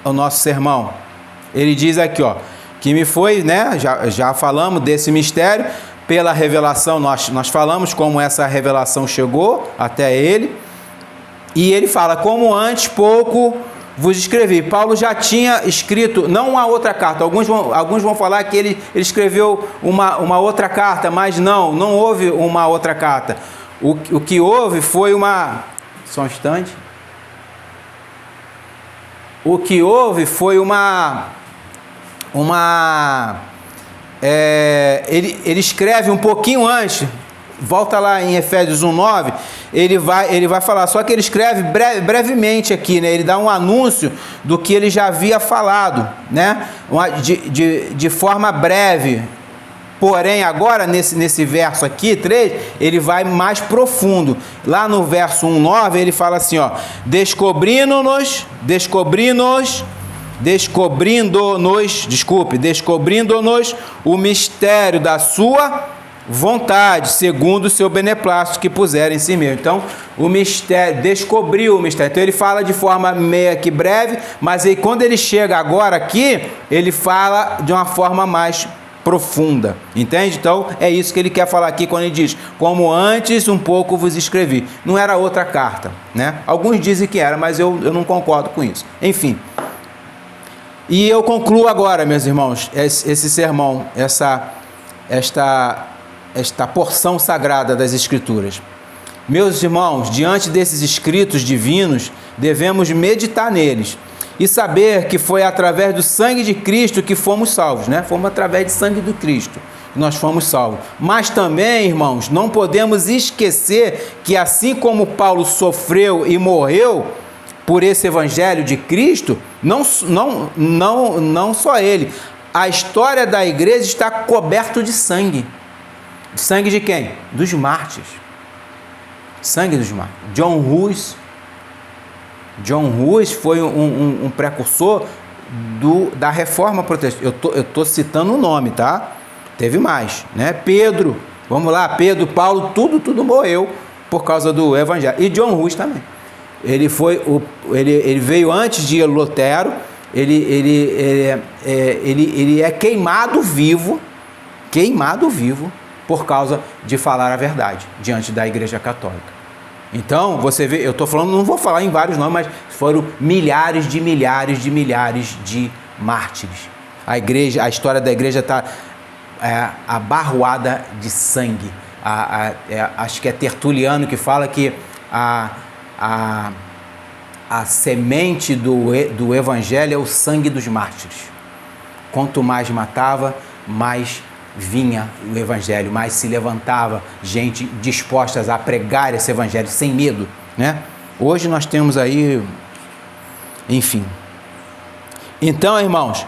o nosso sermão. Ele diz aqui, ó, que me foi, né? Já falamos desse mistério, pela revelação, nós falamos como essa revelação chegou até ele, e ele fala, como antes pouco vos escrevi. Paulo já tinha escrito, não uma outra carta, alguns vão falar que ele escreveu uma outra carta, mas não houve uma outra carta. O que houve foi só um instante. O que houve foi ele escreve um pouquinho antes. Volta lá em Efésios 1:9, ele vai falar, só que ele escreve brevemente aqui, né? Ele dá um anúncio do que ele já havia falado, né? De forma breve. Porém, agora, nesse verso aqui, 3, ele vai mais profundo. Lá no verso 1:9, ele fala assim, ó, descobrindo-nos o mistério da sua vontade, segundo o seu beneplácito que puseram em si mesmo. Então, o mistério, descobriu o mistério. Então, ele fala de forma meio que breve, mas aí, quando ele chega agora aqui, ele fala de uma forma mais profunda. Entende? Então, é isso que ele quer falar aqui quando ele diz, como antes um pouco vos escrevi. Não era outra carta, né? Alguns dizem que era, mas eu não concordo com isso. Enfim. E eu concluo agora, meus irmãos, esse sermão, esta porção sagrada das Escrituras. Meus irmãos, diante desses escritos divinos, devemos meditar neles e saber que foi através do sangue de Cristo que fomos salvos, né? Fomos através do sangue do Cristo que nós fomos salvos. Mas também, irmãos, não podemos esquecer que assim como Paulo sofreu e morreu por esse evangelho de Cristo, não só ele, a história da igreja está coberta de sangue. Sangue de quem? Dos mártires. Sangue dos mártires. John Hus foi um precursor da Reforma Protestante. Eu tô citando o nome, tá? Teve mais, né? Pedro, vamos lá, Pedro, Paulo, tudo morreu por causa do evangelho. E John Hus também. Ele veio antes de Lutero. Ele é queimado vivo por causa de falar a verdade diante da Igreja Católica. Então, você vê, eu estou falando, não vou falar em vários nomes, mas foram milhares de mártires. A história da igreja está abarroada de sangue. Acho que é Tertuliano que fala que a semente do evangelho é o sangue dos mártires. Quanto mais matava, mais vinha o evangelho, mais se levantava gente dispostas a pregar esse evangelho sem medo, né? Hoje nós temos aí, enfim. Então, irmãos,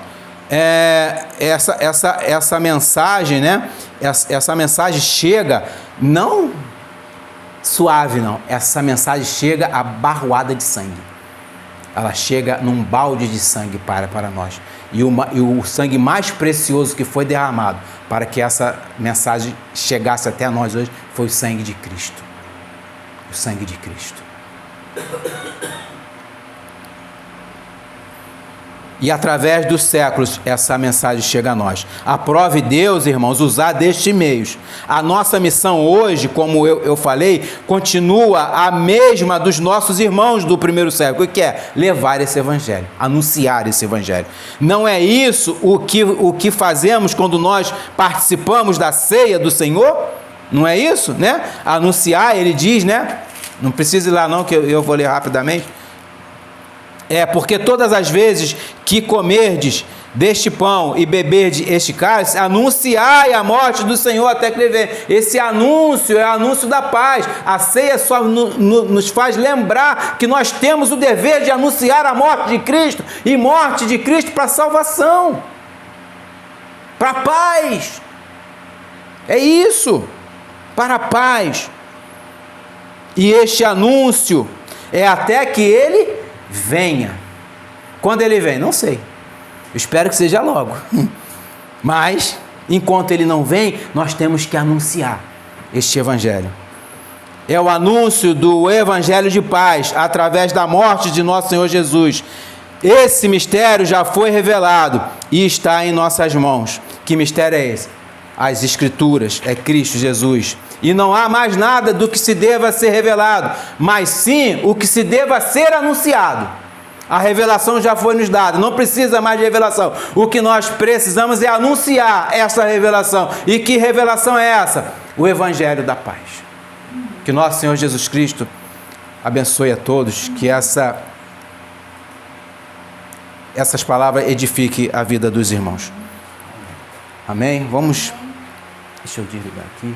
essa mensagem, né? Essa mensagem chega não suave, não. Essa mensagem chega abarroada de sangue. Ela chega num balde de sangue para nós. E o sangue mais precioso que foi derramado para que essa mensagem chegasse até nós hoje foi o sangue de Cristo. O sangue de Cristo. E através dos séculos essa mensagem chega a nós. Aprove Deus, irmãos, usar destes meios. A nossa missão hoje, como eu falei, continua a mesma dos nossos irmãos do primeiro século, que é levar esse evangelho, anunciar esse evangelho. Não é isso o que fazemos quando nós participamos da ceia do Senhor? Não é isso, né? Anunciar, ele diz, né? Não precisa ir lá não, que eu vou ler rapidamente. Porque todas as vezes que comerdes deste pão e beberdes este cálice, anunciai a morte do Senhor até que ele venha. Esse anúncio é o anúncio da paz. A ceia só nos faz lembrar que nós temos o dever de anunciar a morte de Cristo, e morte de Cristo para salvação, para a paz. É isso, para a paz. E este anúncio é até que ele venha. Quando ele vem? Não sei. Espero que seja logo. Mas, enquanto ele não vem, nós temos que anunciar este evangelho. É o anúncio do evangelho de paz através da morte de nosso Senhor Jesus. Esse mistério já foi revelado e está em nossas mãos. Que mistério é esse? As Escrituras, é Cristo Jesus. E não há mais nada do que se deva ser revelado, mas sim o que se deva ser anunciado. A revelação já foi nos dada, não precisa mais de revelação. O que nós precisamos é anunciar essa revelação. E que revelação é essa? O Evangelho da paz. Que nosso Senhor Jesus Cristo abençoe a todos, que essas palavras edifiquem a vida dos irmãos. Amém? Vamos... Deixa eu desligar aqui.